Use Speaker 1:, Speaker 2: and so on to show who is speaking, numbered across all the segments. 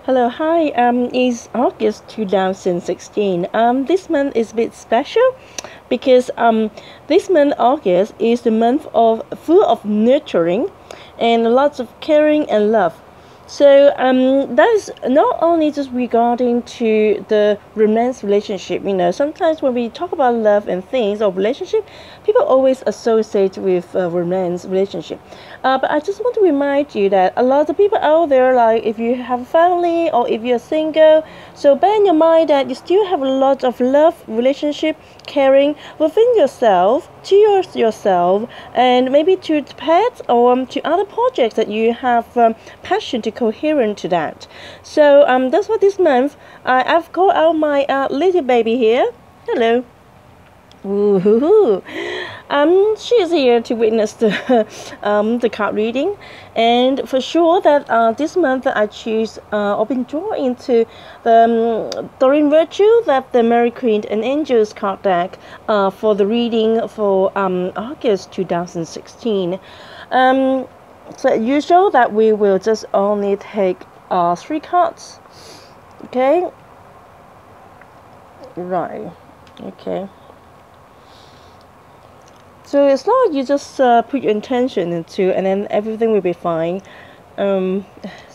Speaker 1: Hello, hi. It's August 2016. This month is a bit special because this month August is the month of full of nurturing and lots of caring and love. So that is not only just regarding to the romance relationship. Sometimes when we talk about love and things or relationship, people always associate with romance relationship. But I just want to remind you that a lot of people out there, like if you have a family or if you're single, so bear in your mind that you still have a lot of love, relationship, caring within yourself, to yourself, and maybe to pets or to other projects that you have passion to coherent to that. So that's what this month I've called out my little baby here. Hello. Woohoo! She's here to witness the card reading, and for sure that this month I choose or been drawn into the Doreen Virtue, that the Mary Queen and Angels card deck for the reading for August 2016. So usual that we will just only take 3 cards. Okay. Right. Okay. So it's not you just put your intention into, and then everything will be fine.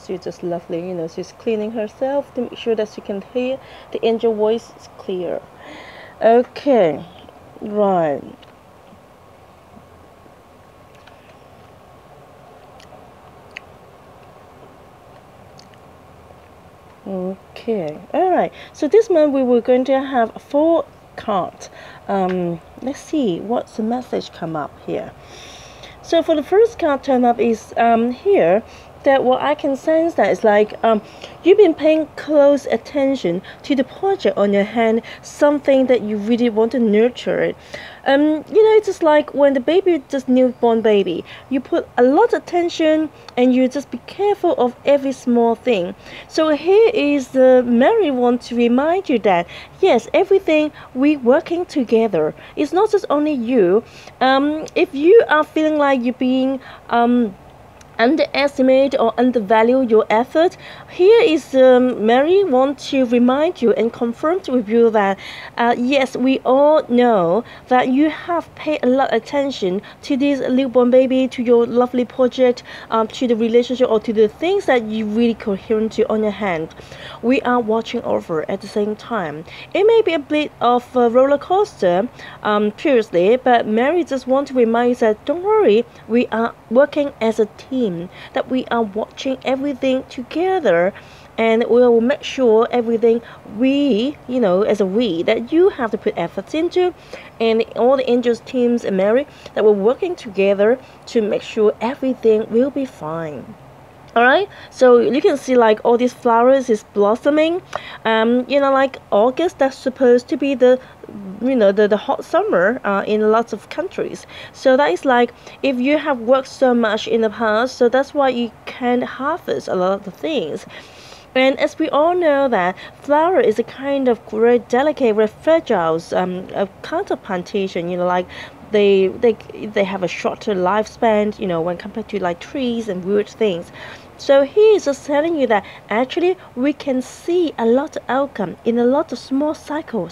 Speaker 1: She's just lovely, she's cleaning herself to make sure that she can hear the angel voice is clear. Okay, right. Okay, all right. So this month we were going to have 4 cards. Let's see what's the message come up here. So for the first card turn up is here, that what I can sense that it's like you've been paying close attention to the project on your hand, something that you really want to nurture it. It's just like when the baby, just newborn baby, you put a lot of attention and you just be careful of every small thing. So here is the Mary want to remind you that yes, everything we working together. It's not just only you. If you are feeling like you're being underestimate or undervalue your effort, here is Mary want to remind you and confirm with you that yes, we all know that you have paid a lot of attention to this newborn baby, to your lovely project, to the relationship, or to the things that you really coherent to on your hand. We are watching over at the same time. It may be a bit of a roller coaster previously, but Mary just want to remind you that don't worry, we are working as a team, that we are watching everything together, and we will make sure everything we, as a we, that you have to put efforts into, and all the angels teams and Mary, that we're working together to make sure everything will be fine. Alright, so you can see like all these flowers is blossoming. Like August, that's supposed to be the hot summer in lots of countries. So that is like if you have worked so much in the past, so that's why you can harvest a lot of things. And as we all know that flower is a kind of very delicate, very fragile kind of plantation, like they have a shorter lifespan, when compared to like trees and wood things. So he is just telling you that actually we can see a lot of outcome in a lot of small cycle.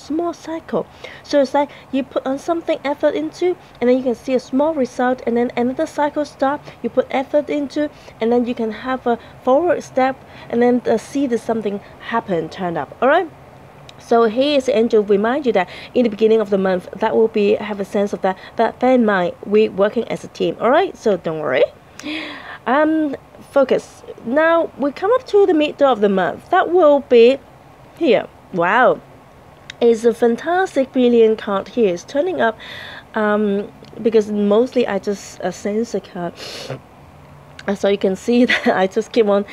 Speaker 1: So it's like you put on something effort into, and then you can see a small result, and then another cycle start, you put effort into, and then you can have a forward step, and then see that something happen, turn up. Alright? So here is the angel remind you that in the beginning of the month, that will be have a sense of that bear in mind, we working as a team. Alright, so don't worry. Focus. Now we come up to the middle of the month. That will be here. Wow, it's a fantastic brilliant card here. It's turning up because mostly I just sense the card. So you can see that I just keep on,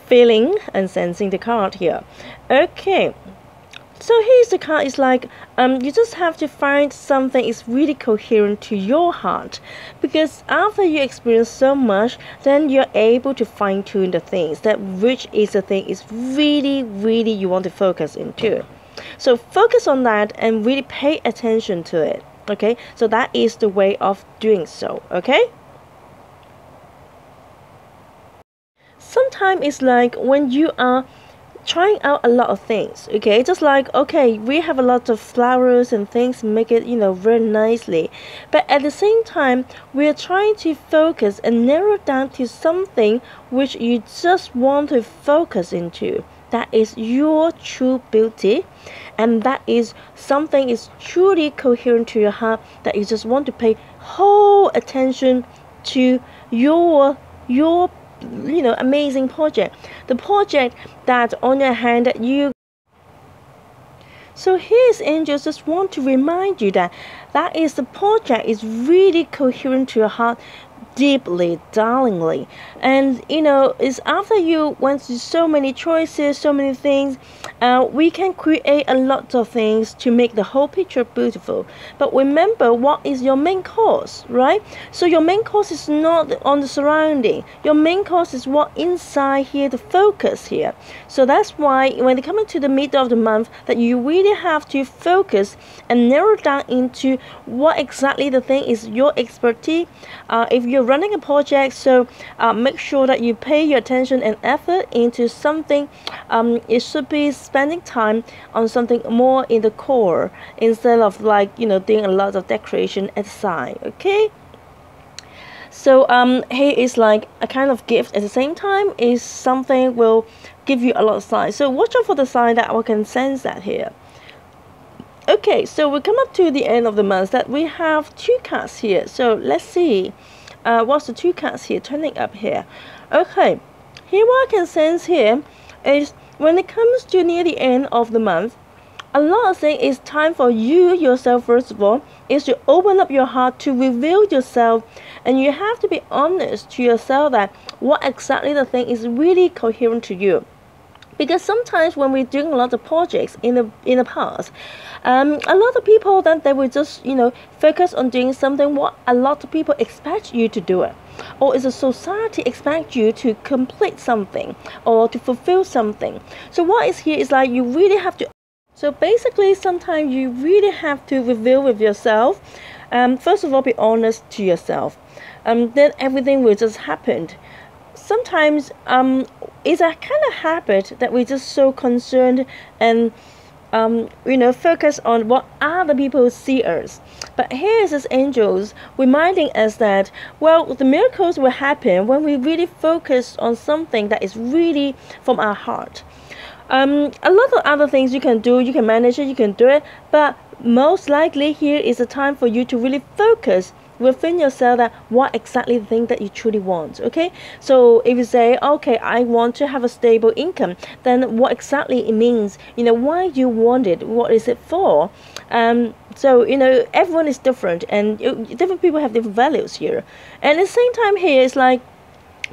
Speaker 1: feeling and sensing the card here. Okay, so here's the card. It's like you just have to find something is really coherent to your heart, because after you experience so much, then you're able to fine-tune the things that which is the thing is really you want to focus into. So focus on that and really pay attention to it. Okay, so that is the way of doing so. Okay. time it's like when you are trying out a lot of things, okay, just like, okay, we have a lot of flowers and things, make it, very nicely, but at the same time we're trying to focus and narrow down to something which you just want to focus into. That is your true beauty, and that is something is truly coherent to your heart, that you just want to pay whole attention to your amazing project, the project that on your hand that you. So here's angels just want to remind you that that is the project is really coherent to your heart, deeply, darlingly, and it's after you went through so many choices, so many things, we can create a lot of things to make the whole picture beautiful. But remember, what is your main course, right? So your main course is not on the surrounding. Your main course is what inside here, the focus here. So that's why when they come into the middle of the month, that you really have to focus and narrow down into what exactly the thing is your expertise. If you're running a project, so make sure that you pay your attention and effort into something. It should be spending time on something more in the core, instead of like doing a lot of decoration at the side. Okay, so here is like a kind of gift at the same time, is something will give you a lot of signs. So watch out for the sign that I can sense that here. Okay, so we come up to the end of the month that we have 2 cards here. So let's see what's the 2 cards here turning up here. Okay, here what I can sense here is when it comes to near the end of the month, a lot of things is time for you yourself, first of all, is to open up your heart to reveal yourself, and you have to be honest to yourself that what exactly the thing is really coherent to you. Because sometimes when we're doing a lot of projects in the past, a lot of people then they will just focus on doing something what a lot of people expect you to do it, or is a society expect you to complete something or to fulfill something. So what is here is like you really have to. So basically, sometimes you really have to reveal with yourself. First of all, be honest to yourself. Then everything will just happen. Sometimes it's a kind of habit that we're just so concerned and focus on what other people see us. But here is this angels reminding us that, well, the miracles will happen when we really focus on something that is really from our heart. A lot of other things you can do, you can manage it, you can do it, but most likely here is a time for you to really focus within yourself that what exactly the thing that you truly want. Okay, so if you say, okay, I want to have a stable income, then what exactly it means, why you want it, what is it for? So everyone is different, and different people have different values here, and at the same time here it's like,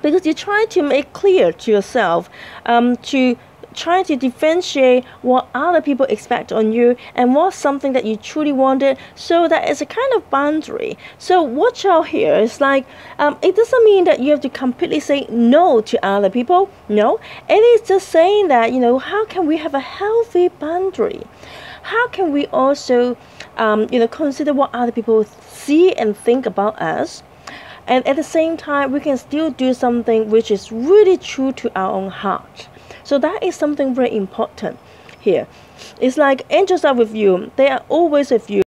Speaker 1: because you try to make clear to yourself, to trying to differentiate what other people expect on you and what's something that you truly wanted, so that is a kind of boundary. So watch out here. It's like it doesn't mean that you have to completely say no to other people. No, it is just saying that how can we have a healthy boundary? How can we also consider what other people see and think about us, and at the same time we can still do something which is really true to our own heart. So that is something very important here. It's like angels are with you. They are always with you.